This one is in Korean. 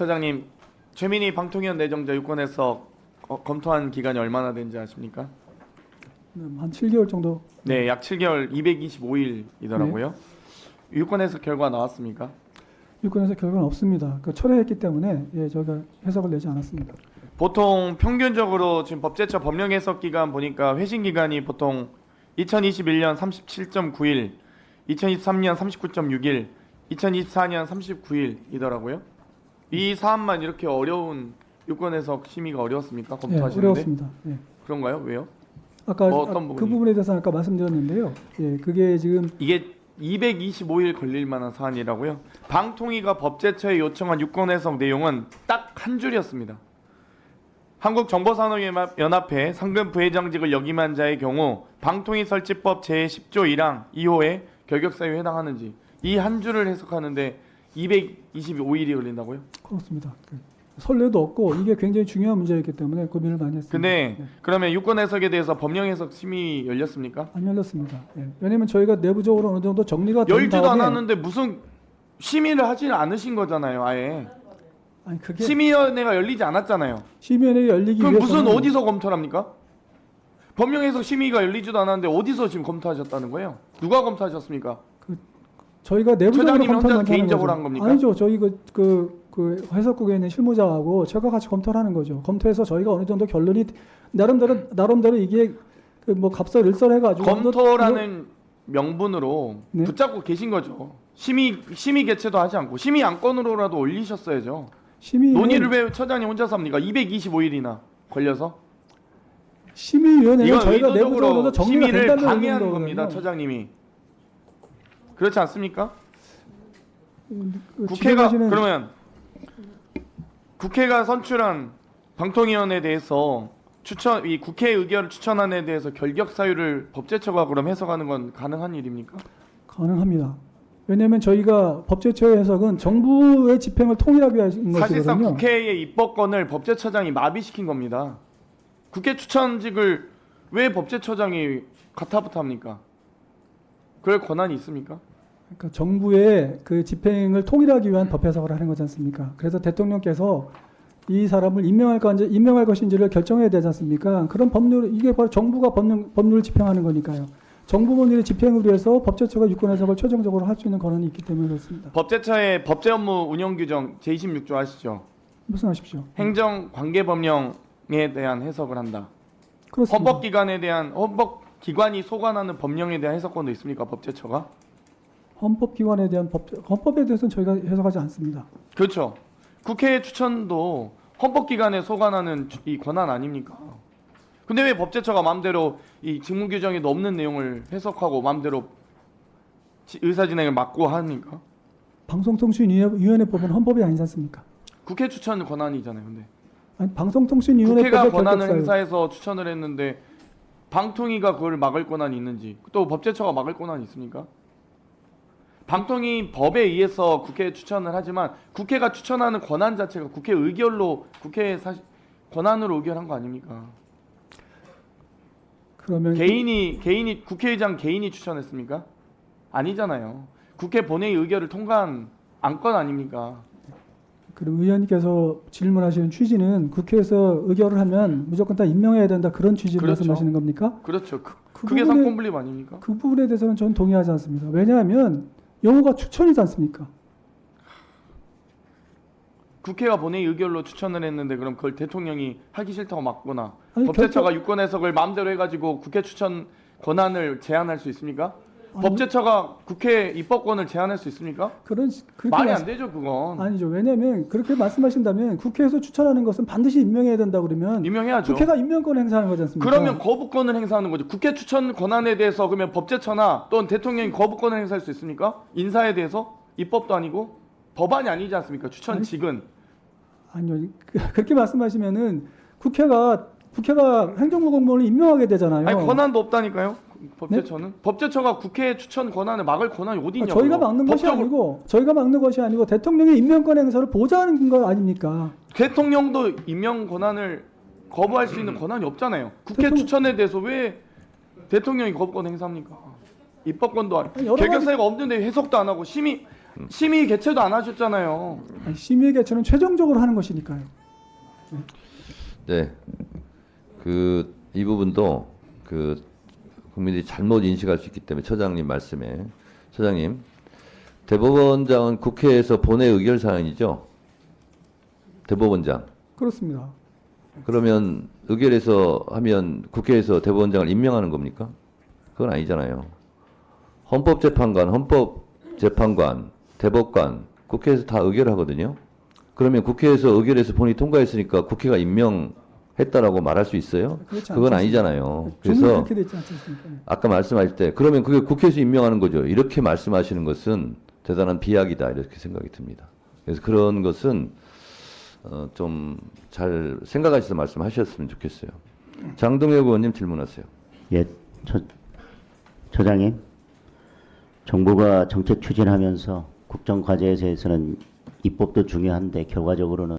처장님, 최민희 방통위원 내정자 유권해서 검토한 기간이 얼마나 된지 아십니까? 한 7개월 정도. 네, 약 7개월 225일이더라고요. 유권해서 결과 나왔습니까? 유권에서 결과는 없습니다. 철회했기 때문에 저희가 해석을 내지 않았습니다. 보통 평균적으로 지금 법제처 법령 해석 기간 보니까 회신 기간이 보통 2021년 37.9일, 2023년 39.6일, 2024년 39일이더라고요. 이 사안만 이렇게 어려운 유권 해석 심의가 어려웠습니까? 검토하시는데? 어려웠습니다. 그런가요? 왜요? 아까 어떤 그 부분이? 부분에 대해서 아까 말씀드렸는데요. 그게 지금 이게 225일 걸릴 만한 사안이라고요. 방통위가 법제처에 요청한 유권 해석 내용은 딱 한 줄이었습니다. 한국정보산업연합회 상금 부회장직을 역임한 자의 경우 방통위 설치법 제10조 1항 2호에 결격사유에 해당하는지 이 한 줄을 해석하는데 225일이 걸린다고요? 그렇습니다. 선례도 없고 이게 굉장히 중요한 문제였기 때문에 고민을 많이 했습니다. 근데 그러면 유권 해석에 대해서 법령 해석 심의 열렸습니까? 안 열렸습니다. 왜냐하면 저희가 내부적으로 어느 정도 정리가 된 열지도 다음에 않았는데 무슨 심의를 하지 않으신 거잖아요. 아예 아니 그게 심의위원회가 열리지 않았잖아요. 심의위원회가 열리기 그럼 위해서는 무슨 어디서 검토를 합니까? 법령 해석 심의가 열리지도 않았는데 어디서 지금 검토하셨다는 거예요? 누가 검토하셨습니까? 저희가 내부적으로 처장님이 혼자 검토를 개인적으로 하는 한 겁니까? 아니죠. 저희 그 해석국에 있는 실무자하고 제가 같이 검토를 하는 거죠. 검토해서 저희가 어느 정도 결론이 나름대로 이게 뭐 갑설일설해가지고 검토라는 명분으로 네. 붙잡고 계신 거죠. 심의 개최도 하지 않고 심의 안건으로라도 올리셨어야죠. 심의는 논의를 왜 처장님 혼자서 합니까? 225일이나 걸려서 심의위원회는 이건 저희가 내부적으로 의도적으로 정리가 심의를 된다는 방해하는 의미인 겁니다. 거거든요. 처장님이 그렇지 않습니까? 그 국회가 진행하시는- 그러면 국회가 선출한 방통위원에 대해서 이 국회 의결을 추천안에 대해서 결격 사유를 법제처가 그럼 해석하는 건 가능한 일입니까? 가능합니다. 왜냐하면 저희가 법제처의 해석은 정부의 집행을 통일하기 위한 사실상 것이거든요. 국회의 입법권을 법제처장이 마비시킨 겁니다. 국회 추천직을 왜 법제처장이 가타부타합니까? 그럴 권한이 있습니까? 그러니까 정부의 그 집행을 통일하기 위한 법 해석을 하는 거지 않습니까? 그래서 대통령께서 이 사람을 임명할 것인지를 결정해야 되지 않습니까? 그런 법률 이게 바로 정부가 법률을 집행하는 거니까요. 정부 법률의 집행을 위해서 법제처가 유권 해석을 최종적으로 할 수 있는 권한이 있기 때문에 그렇습니다. 법제처의 법제 업무 운영 규정 제26조 아시죠? 말씀하십시오. 행정 관계 법령에 대한 해석을 한다. 그렇습니다. 헌법기관이 소관하는 법령에 대한 해석권도 있습니까? 법제처가? 헌법기관에 대한 헌법에 대해서는 저희가 해석하지 않습니다. 그렇죠. 국회 추천도 헌법기관에 소관하는 이 권한 아닙니까? 근데 왜 법제처가 마음대로 이 직무 규정에도 없는 내용을 해석하고 마음대로 의사진행을 막고 합니까? 방송통신위원회법은 헌법이 아니지 않습니까? 국회 추천 권한이잖아요. 근데 국회가 방송통신위원회법의 권한을 결격사유. 행사해서 추천을 했는데 방통위가 그걸 막을 권한이 있는지 또 법제처가 막을 권한이 있습니까? 방통위 법에 의해서 국회에 추천을 하지만 국회가 추천하는 권한 자체가 국회 의결로 권한으로 의결한 거 아닙니까? 그러면 개인이 국회의장 개인이 추천했습니까? 아니잖아요. 국회 본회의 의결을 통과한 안건 아닙니까? 그럼 의원님께서 질문하시는 취지는 국회에서 의결을 하면 무조건 다 임명해야 된다 그런 취지로 그렇죠. 말씀하시는 겁니까? 그렇죠. 그 그게 부분에- 상권분립 아닙니까? 그 부분에 대해서는 저는 동의하지 않습니다. 왜냐하면 용어가 추천이지 않습니까? 국회가 본회의 의결로 추천을 했는데 그럼 그걸 대통령이 하기 싫다고 막거나 아니, 법제처가 유권 해석을 마음대로 해가지고 국회 추천 권한을 제한할 수 있습니까? 아니요. 법제처가 국회 입법권을 제한할 수 있습니까? 그렇게 말이 안 되죠 그건. 아니죠. 왜냐하면 그렇게 말씀하신다면 국회에서 추천하는 것은 반드시 임명해야 된다 그러면 임명해야죠. 국회가 임명권을 행사하는 거지 않습니까? 그러면 거부권을 행사하는 거죠. 국회 추천 권한에 대해서 그러면 법제처나 또는 대통령이 거부권을 행사할 수 있습니까? 인사에 대해서 입법도 아니고 법안이 아니지 않습니까? 추천직은. 아니요. 그렇게 말씀하시면은 국회가 행정부 공무원을 임명하게 되잖아요. 아니 권한도 없다니까요. 법제처는 법제처가 국회 추천 권한을 막을 권한이 어디 있냐고요. 저희가 막는 것이 아니고 대통령의 임명권 행사를 보좌하는 거 아닙니까? 대통령도 임명 권한을 거부할 수 있는 권한이 없잖아요. 국회 추천에 대해서 왜 대통령이 거부권 행사합니까? 입법권도 아니고 아니, 여러 가지- 결격사유가 없는데 해석도 안 하고 심의 심의 개최도 안 하셨잖아요. 아니, 심의 개최는 최종적으로 하는 것이니까요. 네. 이 부분도 국민들이 잘못 인식할 수 있기 때문에 처장님 말씀에 처장님 대법원장은 국회에서 본회 의결 사항이죠. 대법원장. 그렇습니다. 그러면 의결해서 하면 국회에서 대법원장을 임명하는 겁니까? 그건 아니잖아요. 헌법재판관, 헌법재판관, 대법관 국회에서 다 의결하거든요. 그러면 국회에서 의결해서 본이 통과했으니까 국회가 임명했다라고 말할 수 있어요? 그렇지 그건 않습니다. 아니잖아요. 종이 그래서 그렇게 돼 있지 않습니까? 아까 말씀하실 때 그러면 그게 국회에서 임명하는 거죠. 이렇게 말씀하시는 것은 대단한 비약이다 이렇게 생각이 듭니다. 그래서 그런 것은 좀 잘 생각하셔서 말씀하셨으면 좋겠어요. 장동혁 의원님 질문하세요. 예, 처장님, 정부가 정책 추진하면서 국정 과제에 대해서는 입법도 중요한데 결과적으로는